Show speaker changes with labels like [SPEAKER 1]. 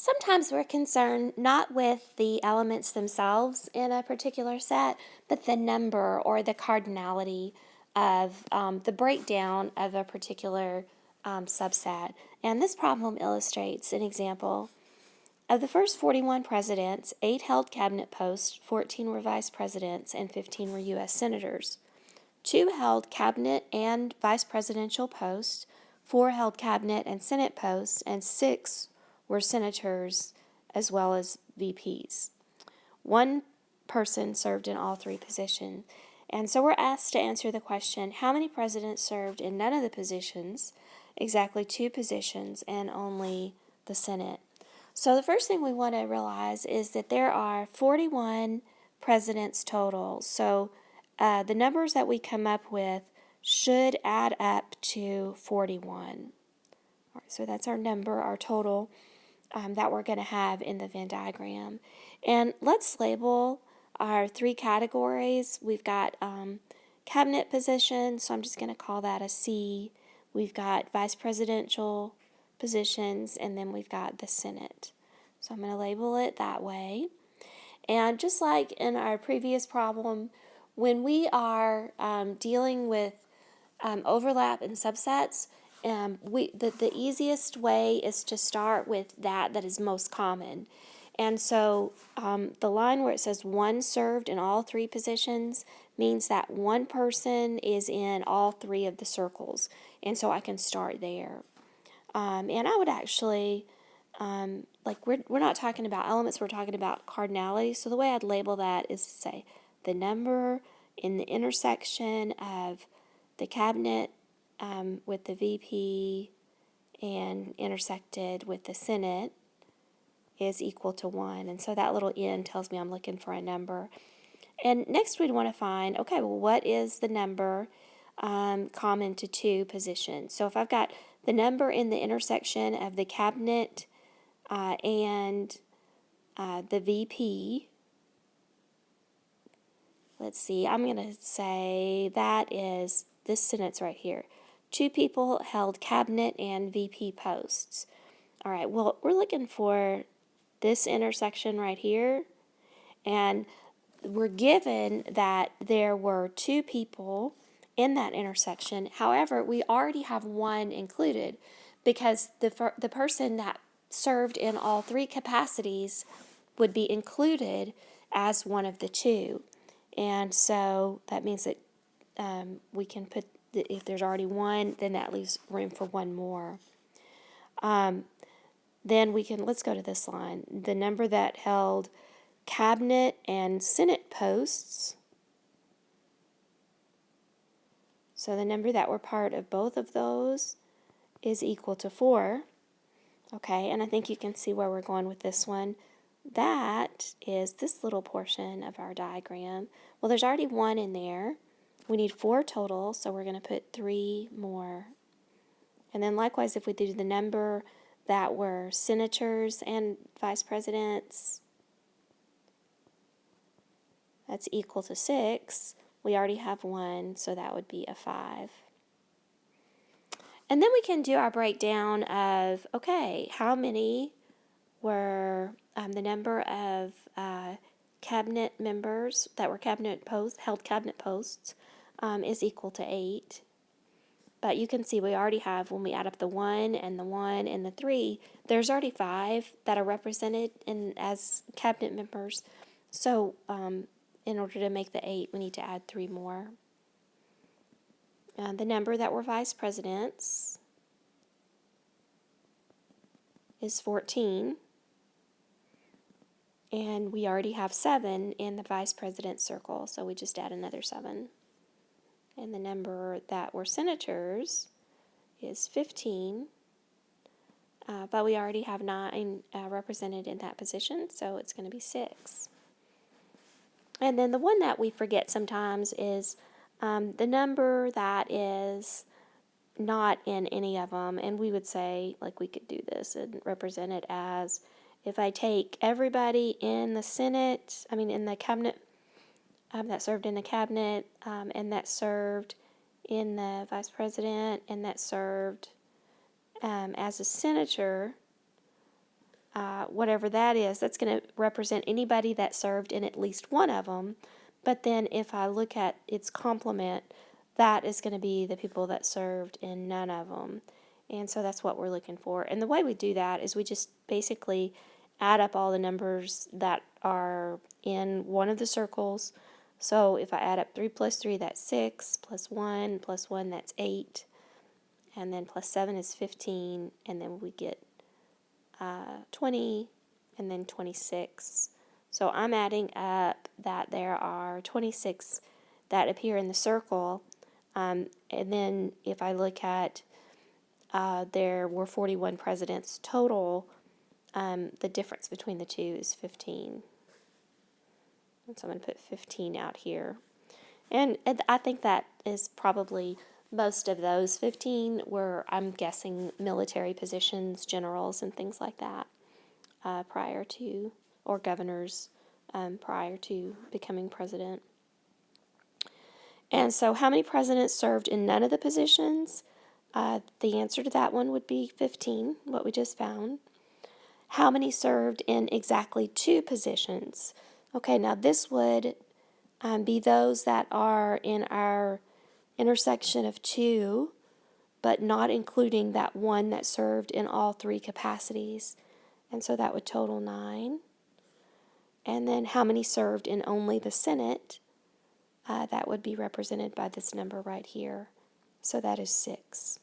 [SPEAKER 1] Sometimes we're concerned not with the elements themselves in a particular set, but the number or the cardinality of the breakdown of a particular subset. And this problem illustrates an example. Of the first 41 presidents, 8 held cabinet posts, 14 were vice presidents, and 15 were U.S. senators. 2 held cabinet and vice presidential posts, 4 held cabinet and senate posts, and 6 were senators as well as VPs. One person served in all 3 positions. And so we're asked to answer the question, how many presidents served in none of the positions? Exactly 2 positions and only the Senate. So the first thing we want to realize is that there are 41 presidents total. So the numbers that we come up with should add up to 41. All right, so that's our number, our total that we're going to have in the Venn diagram. And let's label our 3 categories. We've got cabinet positions, so I'm just going to call that a C. We've got vice presidential positions, and then we've got the Senate. So I'm going to label it that way. And just like in our previous problem, when we are dealing with overlap and subsets, the easiest way is to start with that is most common. And so the line where it says 1 served in all 3 positions means that 1 person is in all 3 of the circles. And so I can start there. And I would actually, we're not talking about elements, we're talking about cardinality. So the way I'd label that is to say the number in the intersection of the cabinet with the VP and intersected with the Senate is equal to 1. And so that little N tells me I'm looking for a number. And next we'd want to find, okay, well, what is the number common to 2 positions? So if I've got the number in the intersection of the cabinet and the VP, let's see, I'm going to say that is this sentence right here. 2 people held cabinet and VP posts. All right, well, we're looking for this intersection right here, and we're given that there were 2 people in that intersection. However, we already have 1 included because the person that served in all 3 capacities would be included as one of the 2. And so that means that we can put, if there's already 1, then that leaves room for 1 more. Then we can, let's go to this line. The number that held cabinet and Senate posts, so the number that were part of both of those is equal to 4. Okay, and I think you can see where we're going with this one. That is this little portion of our diagram. Well, there's already 1 in there. We need 4 total, so we're going to put 3 more. And then likewise, if we do the number that were senators and vice presidents, that's equal to 6. We already have 1, so that would be a 5. And then we can do our breakdown of, okay, how many were the number of cabinet members that were held cabinet posts is equal to 8. But you can see we already have, when we add up the 1 and the 1 and the 3, there's already 5 that are represented as cabinet members. So in order to make the 8, we need to add 3 more. The number that were vice presidents is 14. And we already have 7 in the vice president circle, so we just add another 7. And the number that were senators is 15, but we already have 9 represented in that position, so it's going to be 6. And then the one that we forget sometimes is the number that is not in any of them, and we would say, like, we could do this and represent it as, if I take everybody in the Senate, in the cabinet, that served in the cabinet, and that served in the vice president, and that served as a senator, whatever that is, that's going to represent anybody that served in at least one of them. But then if I look at its complement, that is going to be the people that served in none of them. And so that's what we're looking for. And the way we do that is we just basically add up all the numbers that are in one of the circles. So if I add up 3 plus 3, that's 6, plus 1, that's 8, and then plus 7 is 15, and then we get 20, and then 26. So I'm adding up that there are 26 that appear in the circle, and then if I look at there were 41 presidents total, the difference between the two is 15. And so I'm going to put 15 out here. And I think that is probably most of those 15 were, I'm guessing, military positions, generals, and things like that prior to, or governors prior to becoming president. And so how many presidents served in none of the positions? The answer to that one would be 15, what we just found. How many served in exactly 2 positions? Okay, now this would be those that are in our intersection of 2, but not including that one that served in all 3 capacities. And so that would total 9. And then how many served in only the Senate? That would be represented by this number right here. So that is 6.